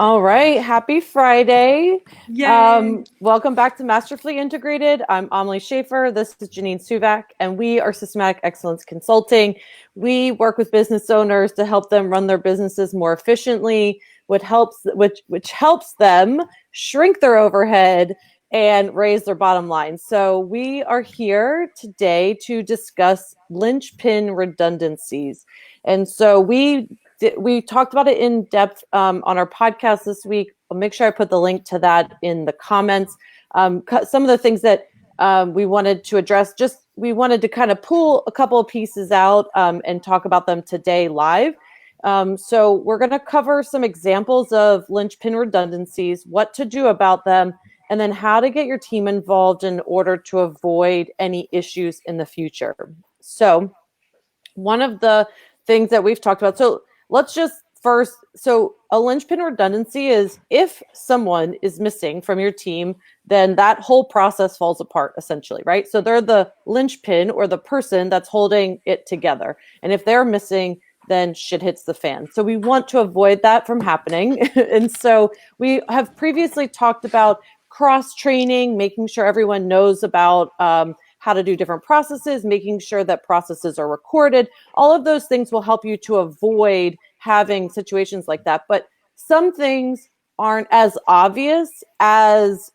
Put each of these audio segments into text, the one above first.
All right, happy Friday. Yay. Welcome back to Masterfully Integrated. I'm Amelie Schaefer. This is Janine Suvak, and we are Systematic Excellence Consulting. We work with business owners to help them run their businesses more efficiently, which helps them shrink their overhead and raise their bottom line. So we are here today to discuss linchpin redundancies. And so we talked about it in depth on our podcast this week. I'll make sure I put the link to that in the comments. Some of the things that we wanted to address, we wanted to kind of pull a couple of pieces out and talk about them today live. So we're going to cover some examples of linchpin redundancies, what to do about them, and then how to get your team involved in order to avoid any issues in the future. So one of the things that we've talked about. So let's just first, so a linchpin redundancy is if someone is missing from your team, then that whole process falls apart essentially, right? So they're the linchpin or the person that's holding it together. And if they're missing, then shit hits the fan. So we want to avoid that from happening. And so we have previously talked about cross training, making sure everyone knows about how to do different processes, making sure that processes are recorded. All of those things will help you to avoid having situations like that. But some things aren't as obvious as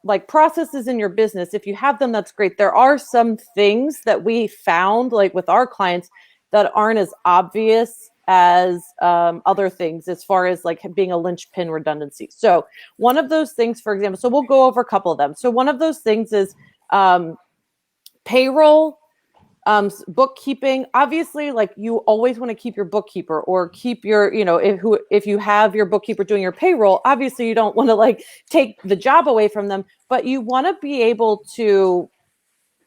like processes in your business. If you have them, that's great. There are some things that we found, like with our clients, that aren't as obvious as other things as far as like being a linchpin redundancy. So one of those things, for example, so we'll go over a couple of them. So one of those things is payroll, bookkeeping. Obviously, like you always want to keep your bookkeeper or keep your, if you have your bookkeeper doing your payroll, obviously you don't want to like take the job away from them, but you want to be able to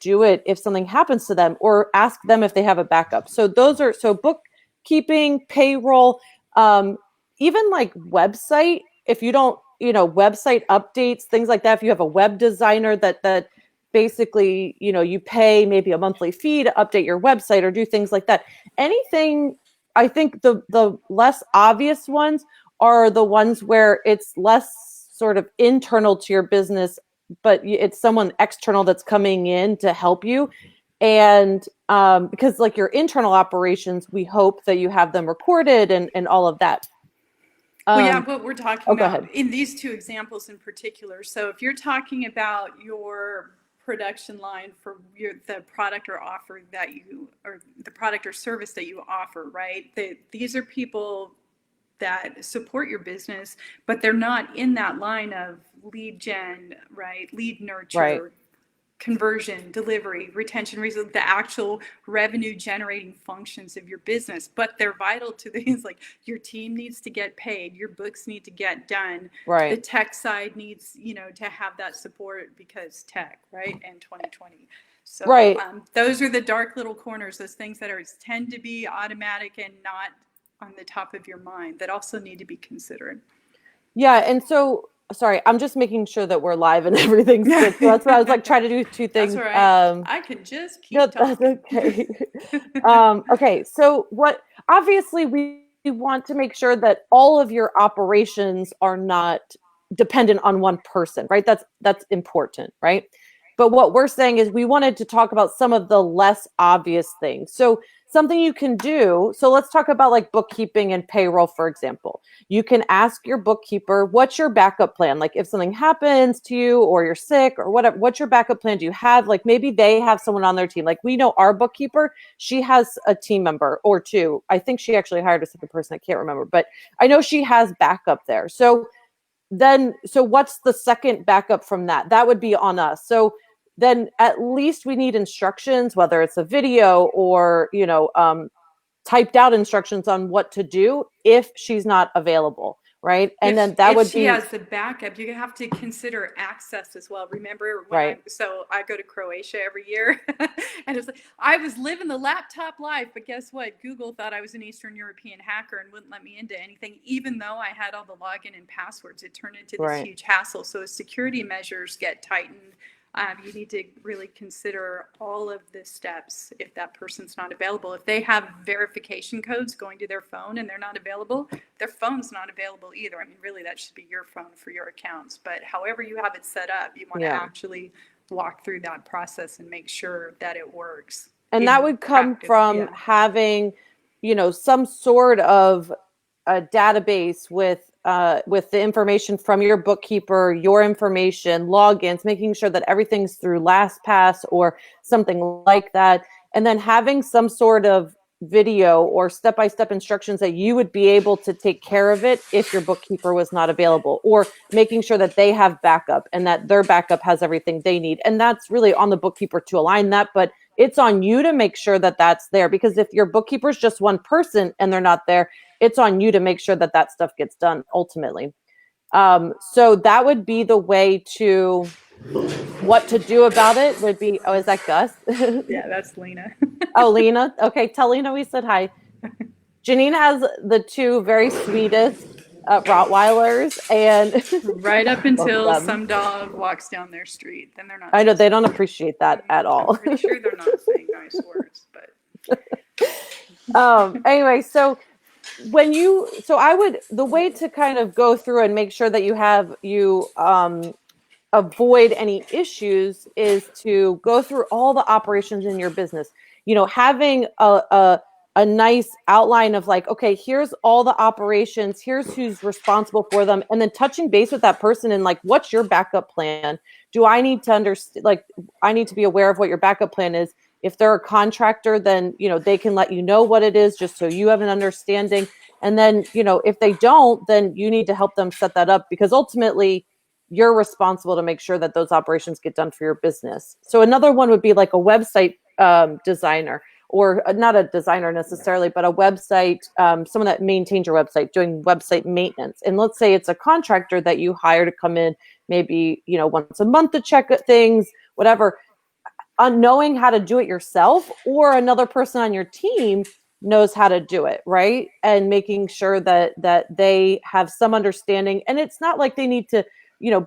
do it if something happens to them or ask them if they have a backup. So bookkeeping, payroll, even like website, if you don't, website updates, things like that. If you have a web designer that basically, you pay maybe a monthly fee to update your website or do things like that. Anything, I think the less obvious ones are the ones where it's less sort of internal to your business, but it's someone external that's coming in to help you. And because like your internal operations, we hope that you have them recorded and all of that. Well, yeah, Um, what we're talking oh, go about ahead. in these two examples in particular. So, if you're talking about your production line for the product or offer that you, or the product or service that you offer, right? These are people that support your business, but they're not in that line of lead gen, right? Lead Right. nurture, conversion, delivery, retention, the actual revenue generating functions of your business. But they're vital to things like your team needs to get paid, your books need to get done, the Right. tech side needs, to have that support because tech, right? And 2020. So Right. those are the dark little corners, those things that tend to be automatic and not on the top of your mind that also need to be considered. Yeah. And so, sorry, I'm just making sure that we're live and everything's good. So that's why I was like trying to do two That's things. all right. I can just No, keep that's talking. okay. Okay, so obviously we want to make sure that all of your operations are not dependent on one person, right? That's important, right? But what we're saying is we wanted to talk about some of the less obvious things. So something you can do, so let's talk about like bookkeeping and payroll, for example. You can ask your bookkeeper, what's your backup plan? Like if something happens to you or you're sick or whatever, what's your backup plan? Do you have, like, maybe they have someone on their team? Like we know our bookkeeper, she has a team member or two. I think she actually hired a second person. I can't remember, but I know she has backup there. So what's the second backup from that? That would be on us. So then at least we need instructions, whether it's a video or, typed out instructions on what to do if she's not available, right? And if then that if would she be has the backup, you have to consider access as well. Remember when right. I go to Croatia every year, and it's like I was living the laptop life, but guess what? Google thought I was an Eastern European hacker and wouldn't let me into anything, even though I had all the login and passwords. It turned into this Right. huge hassle. So as security measures get tightened, You need to really consider all of the steps if that person's not available. If they have verification codes going to their phone and they're not available, their phone's not available either. I mean, really, that should be your phone for your accounts. But however you have it set up, you want to actually walk through that process and make sure that it works. And that would come from having, some sort of a database with the information from your bookkeeper, your information, logins, making sure that everything's through LastPass or something like that. And then having some sort of video or step-by-step instructions that you would be able to take care of it if your bookkeeper was not available, or making sure that they have backup and that their backup has everything they need. And that's really on the bookkeeper to align that, but it's on you to make sure that that's there, because if your bookkeeper is just one person and they're not there, it's on you to make sure that that stuff gets done ultimately. So that would be the way to, what to do about it would be, oh, is that Gus? Yeah, that's Lena. Oh, Lena. Okay, tell Lena we said hi. Janine has the two very sweetest Rottweilers, and right up until some dog walks down their street, then they're not. I know they don't appreciate that at all. I'm pretty sure they're not saying nice words, but. Anyway, so the way to kind of go through and make sure that you avoid any issues is to go through all the operations in your business. Having a nice outline of like, okay, here's all the operations, here's who's responsible for them, and then touching base with that person and like, what's your backup plan? Do I need to understand, like, I need to be aware of what your backup plan is. If they're a contractor, then, they can let you know what it is just so you have an understanding. And then, if they don't, then you need to help them set that up, because ultimately you're responsible to make sure that those operations get done for your business. So another one would be like a website designer, or not a designer necessarily, but a website, someone that maintains your website, doing website maintenance. And let's say it's a contractor that you hire to come in maybe, once a month to check things, whatever. Knowing how to do it yourself, or another person on your team knows how to do it, right? And making sure that they have some understanding. And it's not like they need to,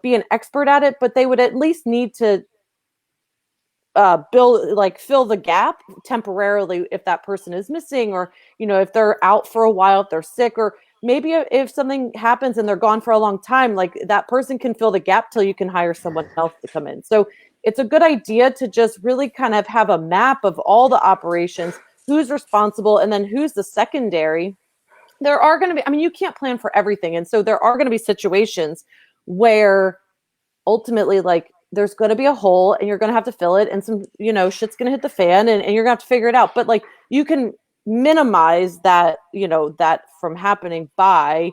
be an expert at it, but they would at least need to fill the gap temporarily if that person is missing, or if they're out for a while, if they're sick, or maybe if something happens and they're gone for a long time, like that person can fill the gap till you can hire someone else to come in. So it's a good idea to just really kind of have a map of all the operations, who's responsible, and then who's the secondary. There are going to be, you can't plan for everything, and so there are going to be situations where ultimately, like, there's going to be a hole and you're going to have to fill it, and some, shit's going to hit the fan, and you're going to have to figure it out. But like, you can minimize that, that from happening by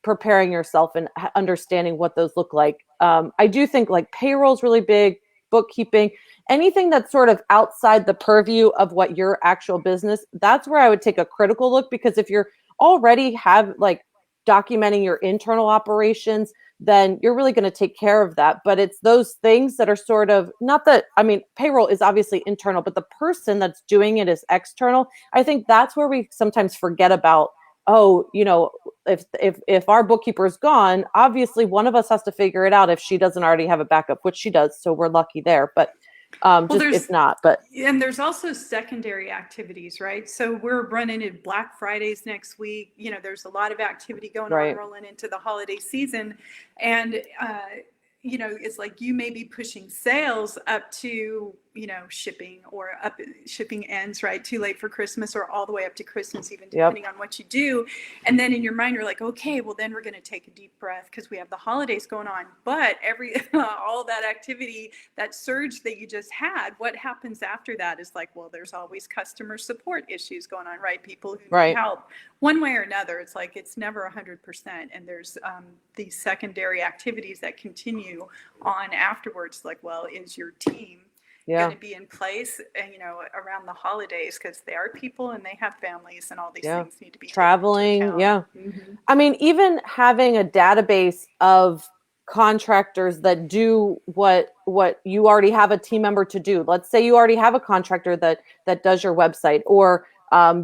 preparing yourself and understanding what those look like. I do think like payroll is really big, bookkeeping, anything that's sort of outside the purview of what your actual business, that's where I would take a critical look, because if you're already have like documenting your internal operations, then you're really going to take care of that. But it's those things that are sort of not that, payroll is obviously internal, but the person that's doing it is external. I think that's where we sometimes forget about, if our bookkeeper is gone, obviously one of us has to figure it out if she doesn't already have a backup, which she does. So we're lucky there. But if not, but. And there's also secondary activities, right? So we're running in Black Fridays next week. There's a lot of activity going on rolling into the holiday season. And, it's like you may be pushing sales up to, shipping, or up shipping ends, right? Too late for Christmas, or all the way up to Christmas, even depending on what you do. And then in your mind, you're like, okay, well then we're going to take a deep breath because we have the holidays going on. But all that activity, that surge that you just had, what happens after that is like, well, there's always customer support issues going on, right? People who need help one way or another. It's like, it's never 100%. And there's these secondary activities that continue on afterwards. Like, well, is your team going to be in place, around the holidays, because they are people and they have families, and all these things need to be traveling. Even having a database of contractors that do what you already have a team member to do. Let's say you already have a contractor that does your website, or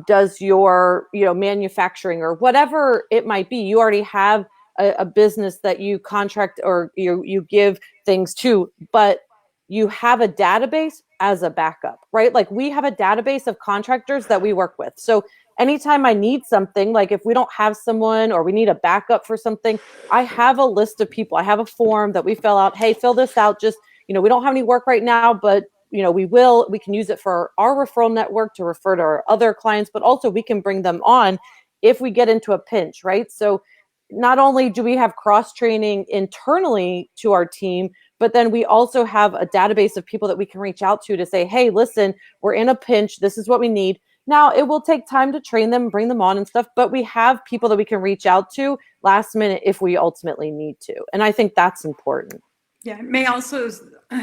does your manufacturing, or whatever it might be. You already have a business that you contract, or you give things to, but you have a database as a backup, right? Like we have a database of contractors that we work with. So anytime I need something, like if we don't have someone or we need a backup for something, I have a list of people. I have a form that we fill out. Hey, fill this out. Just, we don't have any work right now, but we can use it for our referral network to refer to our other clients, but also we can bring them on if we get into a pinch, right? So not only do we have cross training internally to our team, but then we also have a database of people that we can reach out to say, hey, listen, we're in a pinch. This is what we need. Now, it will take time to train them, bring them on and stuff, but we have people that we can reach out to last minute if we ultimately need to. And I think that's important. Yeah, it may also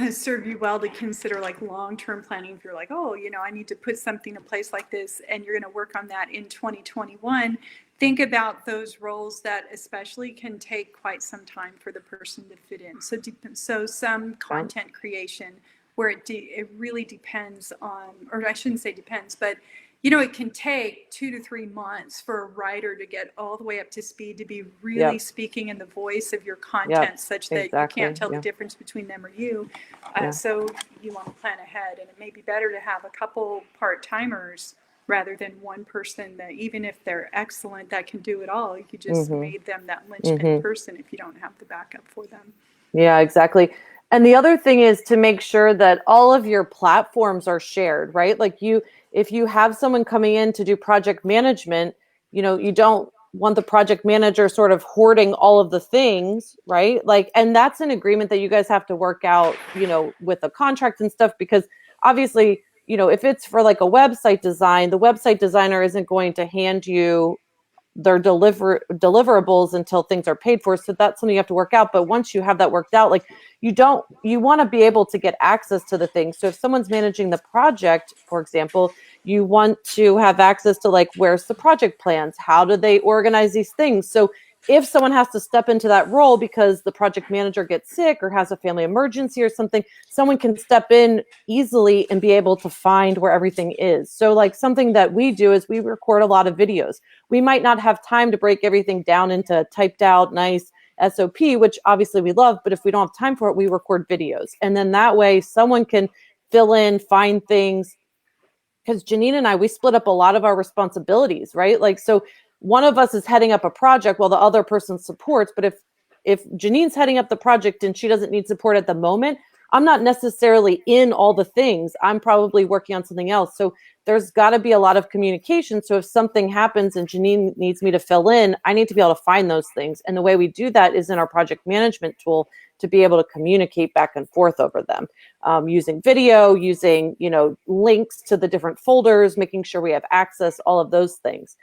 serve you well to consider like long-term planning. If you're like, oh, I need to put something in place like this, and you're going to work on that in 2021. Think about those roles that especially can take quite some time for the person to fit in. So some content creation where it really depends on, or I shouldn't say depends, but it can take 2 to 3 months for a writer to get all the way up to speed, to be really speaking in the voice of your content such that you can't tell the difference between them or you. So you want to plan ahead, and it may be better to have a couple part-timers rather than one person that, even if they're excellent, that can do it all. You just made them that linchpin person if you don't have the backup for them. Yeah, exactly. And the other thing is to make sure that all of your platforms are shared, right? Like if you have someone coming in to do project management, you don't want the project manager sort of hoarding all of the things, right? Like, and that's an agreement that you guys have to work out, with a contract and stuff, because obviously, if it's for like a website design, the website designer isn't going to hand you their deliverables until things are paid for. So that's something you have to work out. But once you have that worked out, like you want to be able to get access to the things. So if someone's managing the project, for example, you want to have access to like, where's the project plans? How do they organize these things? So if someone has to step into that role because the project manager gets sick or has a family emergency or something, someone can step in easily and be able to find where everything is. So like something that we do is we record a lot of videos. We might not have time to break everything down into typed out nice SOP, which obviously we love, but if we don't have time for it, we record videos. And then that way someone can fill in, find things. Because Janine and I, we split up a lot of our responsibilities, right? Like, so one of us is heading up a project while the other person supports. But if Janine's heading up the project and she doesn't need support at the moment, I'm not necessarily in all the things. I'm probably working on something else. So there's got to be a lot of communication. So if something happens and Janine needs me to fill in, I need to be able to find those things. And the way we do that is in our project management tool to be able to communicate back and forth over them, using video, using, links to the different folders, making sure we have access, all of those things.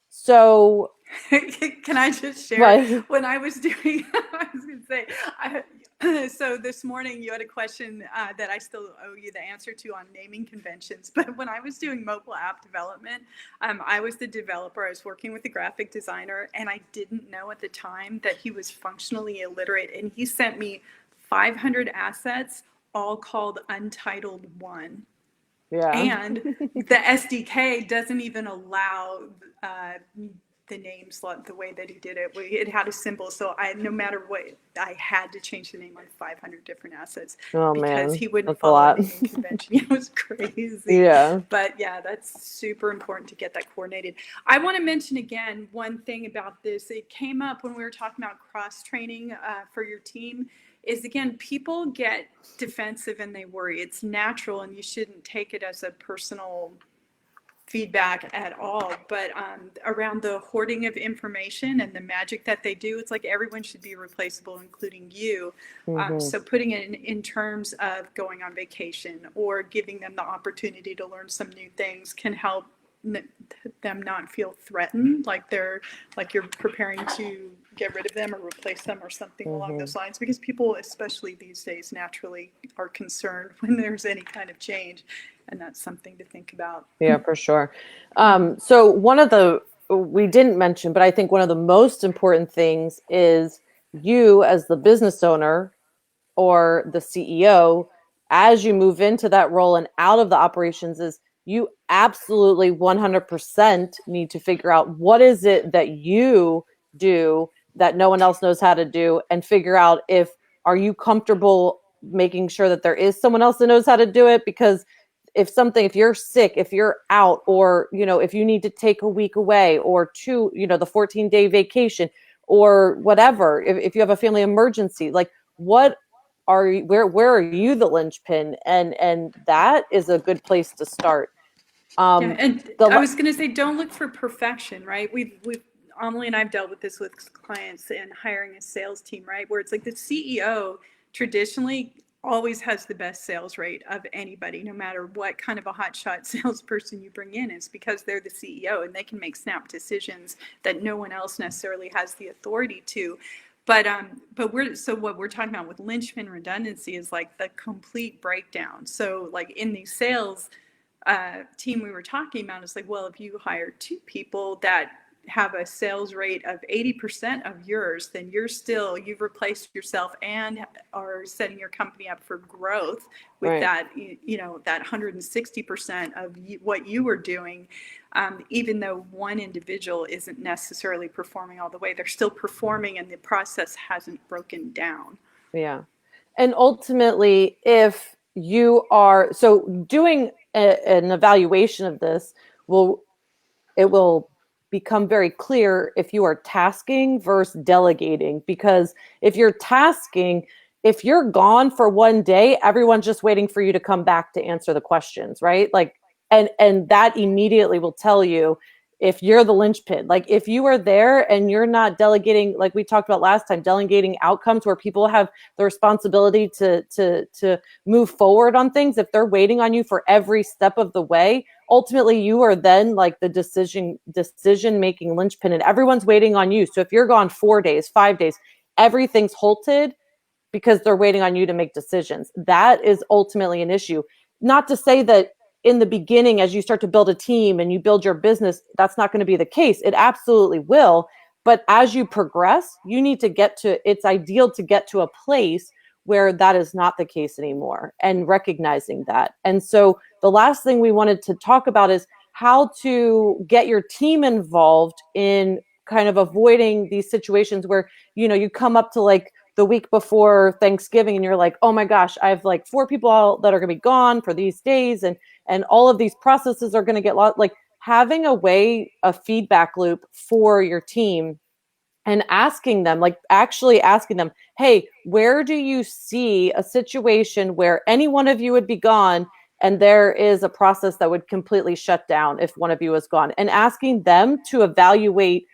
So can I just share when I was doing, I was going to say, so this morning you had a question that I still owe you the answer to on naming conventions. But when I was doing mobile app development, I was the developer. I was working with the graphic designer, and I didn't know at the time that he was functionally illiterate. And he sent me 500 assets, all called Untitled 1. Yeah. And the SDK doesn't even allow the names the way that he did it. It had a symbol, so no matter what, I had to change the name on 500 different assets because he wouldn't follow naming convention. It was crazy. Yeah. But yeah, that's super important to get that coordinated. I want to mention again one thing about this. It came up when we were talking about cross training for your team. Is again, people get defensive and they worry. It's natural, and you shouldn't take it as a personal feedback at all. But around the hoarding of information and the magic that they do, it's like everyone should be replaceable, including you. So putting it in terms of going on vacation or giving them the opportunity to learn some new things can help them not feel threatened, like you're preparing to get rid of them or replace them or something along those lines, because people, especially these days, naturally are concerned when there's any kind of change, and that's something to think about. Yeah, for sure. So we didn't mention, but I think one of the most important things is you as the business owner or the CEO, as you move into that role and out of the operations, is you absolutely 100% need to figure out what is it that you do that no one else knows how to do, and figure out are you comfortable making sure that there is someone else that knows how to do it, because if you're sick, if you're out, or, if you need to take a week away, or two, the 14-day vacation, or whatever, if you have a family emergency, like, what are you, where are you the linchpin? And that is a good place to start. Yeah, and I was going to say, don't look for perfection, right? We've Amelie and I've dealt with this with clients and hiring a sales team, right? Where it's like the CEO traditionally always has the best sales rate of anybody, no matter what kind of a hotshot salesperson you bring in. It's because they're the CEO and they can make snap decisions that no one else necessarily has the authority to. But what we're talking about with Linchpin redundancy is like the complete breakdown. So like in these sales team we were talking about, is like, well, if you hire two people that have a sales rate of 80% of yours, then you've replaced yourself and are setting your company up for growth with right. that, that 160% of what you were doing. Even though one individual isn't necessarily performing all the way, they're still performing and the process hasn't broken down. Yeah. And ultimately, if you are doing an evaluation of this, it will become very clear if you are tasking versus delegating. Because if you're tasking, if you're gone for one day, everyone's just waiting for you to come back to answer the questions, right? Like, and that immediately will tell you if you're the linchpin. Like, if you are there and you're not delegating, like we talked about last time, delegating outcomes where people have the responsibility to move forward on things, if they're waiting on you for every step of the way, ultimately you are then like the decision making linchpin, and everyone's waiting on you. So if you're gone 4 days, 5 days, everything's halted because they're waiting on you to make decisions. That is ultimately an issue. Not to say that in the beginning, as you start to build a team and you build your business, that's not going to be the case. It absolutely will. But as you progress, it's ideal to get to a place where that is not the case anymore, and recognizing that. And so the last thing we wanted to talk about is how to get your team involved in kind of avoiding these situations where, you come up to like the week before Thanksgiving and you're like, oh my gosh, I have like 4 people that are going to be gone for these days. And all of these processes are going to get lost. Like, having a feedback loop for your team, and actually asking them, hey, where do you see a situation where any one of you would be gone and there is a process that would completely shut down if one of you is gone, and asking them to evaluate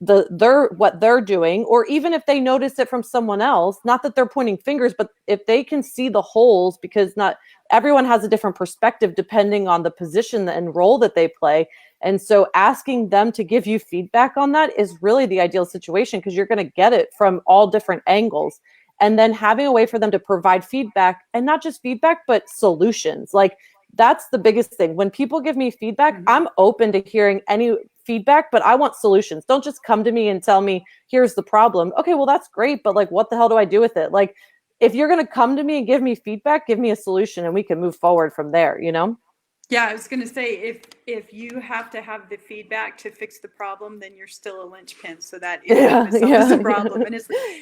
what they're doing, or even if they notice it from someone else, not that they're pointing fingers, but if they can see the holes, because not everyone has a different perspective depending on the position and role that they play. And so asking them to give you feedback on that is really the ideal situation, because you're going to get it from all different angles. And then having a way for them to provide feedback, and not just feedback, but solutions. Like, that's the biggest thing. When people give me feedback, I'm open to hearing any feedback, but I want solutions. Don't just come to me and tell me, here's the problem. Okay, well, that's great, but like, what the hell do I do with it? Like, if you're going to come to me and give me feedback, give me a solution and we can move forward from there, Yeah, I was going to say, if you have to have the feedback to fix the problem, then you're still a linchpin. So that is a problem.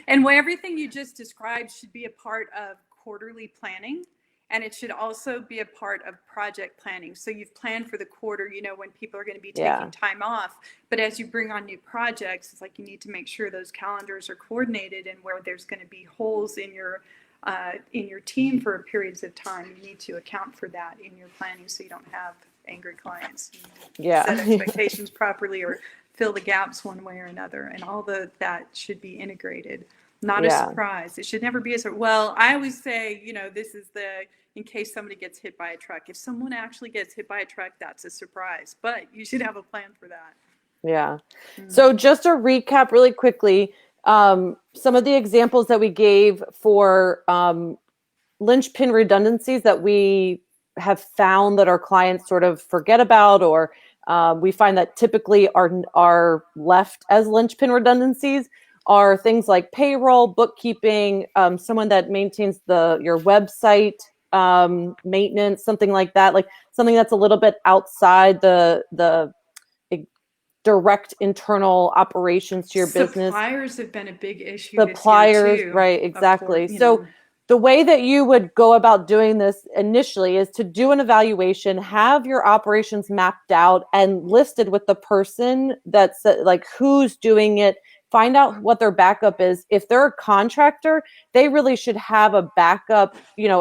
And everything you just described should be a part of quarterly planning. And it should also be a part of project planning. So you've planned for the quarter, when people are going to be taking time off. But as you bring on new projects, it's like you need to make sure those calendars are coordinated, and where there's going to be holes in your team for periods of time, you need to account for that in your planning so you don't have angry clients. Set expectations properly, or fill the gaps one way or another. And all that should be integrated. Not a surprise. It should never be well, I always say, this is in case somebody gets hit by a truck. If someone actually gets hit by a truck, that's a surprise. But you should have a plan for that. Yeah. So just to recap really quickly, some of the examples that we gave for linchpin redundancies that we have found that our clients sort of forget about, or we find that typically are left as linchpin redundancies, are things like payroll, bookkeeping, someone that maintains your website maintenance, something like that, like something that's a little bit outside the direct internal operations to your business. Suppliers have been a big issue Suppliers, this year too, right? Exactly. So The way that you would go about doing this initially is to do an evaluation, have your operations mapped out and listed with the person that's like who's doing it, find out what their backup is. If they're a contractor, they really should have a backup,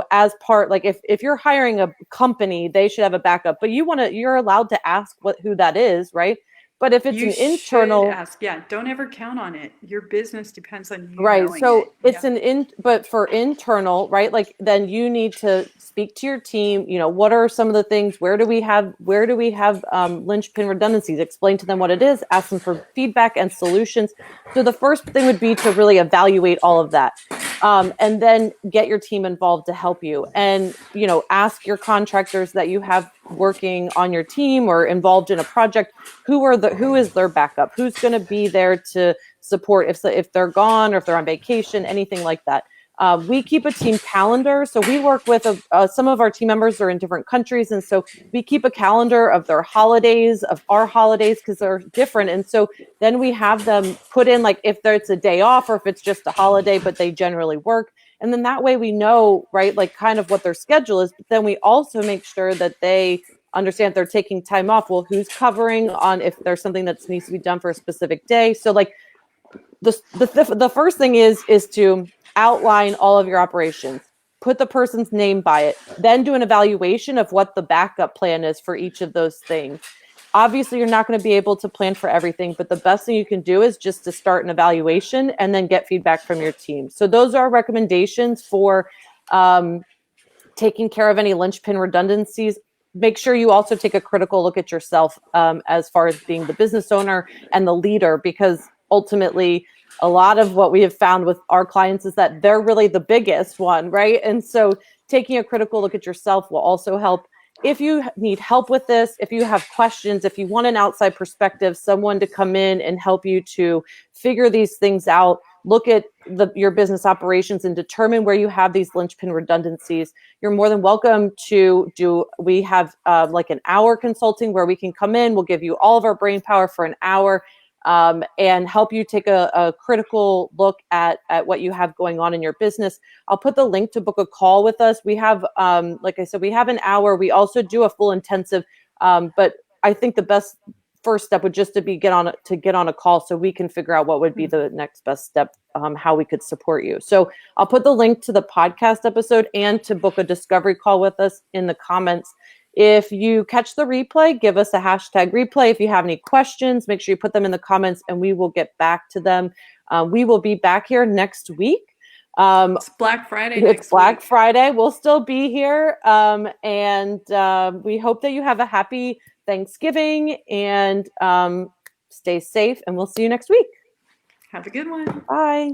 as part, like if you're hiring a company, they should have a backup, but you're allowed to ask who that is, right? But if it's You an should internal, ask. Yeah, don't ever count on it. Your business depends on you right. knowing it. So it's Yeah. but for internal, right? Like then you need to speak to your team. What are some of the things? Where do we have linchpin redundancies? Explain to them what it is, ask them for feedback and solutions. So the first thing would be to really evaluate all of that. And then get your team involved to help you, and ask your contractors that you have working on your team or involved in a project, who is their backup, who's going to be there to support if they're gone or if they're on vacation, anything like that. We keep a team calendar, so we work with some of our team members are in different countries, and so we keep a calendar of their holidays, of our holidays, because they're different. And so then we have them put in, like, if it's a day off or if it's just a holiday, but they generally work. And then that way we know, right, like kind of what their schedule is. But then we also make sure that they understand if they're taking time off. Well, who's covering on if there's something that needs to be done for a specific day. So like the first thing is to outline all of your operations, put the person's name by it, then do an evaluation of what the backup plan is for each of those things. Obviously, you're not going to be able to plan for everything, but the best thing you can do is just to start an evaluation and then get feedback from your team. So those are recommendations for taking care of any linchpin redundancies. Make sure you also take a critical look at yourself, as far as being the business owner and the leader, because ultimately a lot of what we have found with our clients is that they're really the biggest one, right? And so taking a critical look at yourself will also help. If you need help with this, if you have questions, if you want an outside perspective, someone to come in and help you to figure these things out, look at your business operations and determine where you have these linchpin redundancies, you're more than welcome to we have like an hour consulting where we can come in, we'll give you all of our brain power for an hour, and help you take a critical look at what you have going on in your business. I'll put the link to book a call with us. We have, like I said, we have an hour. We also do a full intensive, but I think the best first step would just to get on a call so we can figure out what would be the next best step, how we could support you. So I'll put the link to the podcast episode and to book a discovery call with us in the comments. If you catch the replay, give us a hashtag replay. If you have any questions, make sure you put them in the comments and we will get back to them. We will be back here next week. It's Black Friday next week. It's Black Friday. We'll still be here. And we hope that you have a happy Thanksgiving and stay safe. And we'll see you next week. Have a good one. Bye.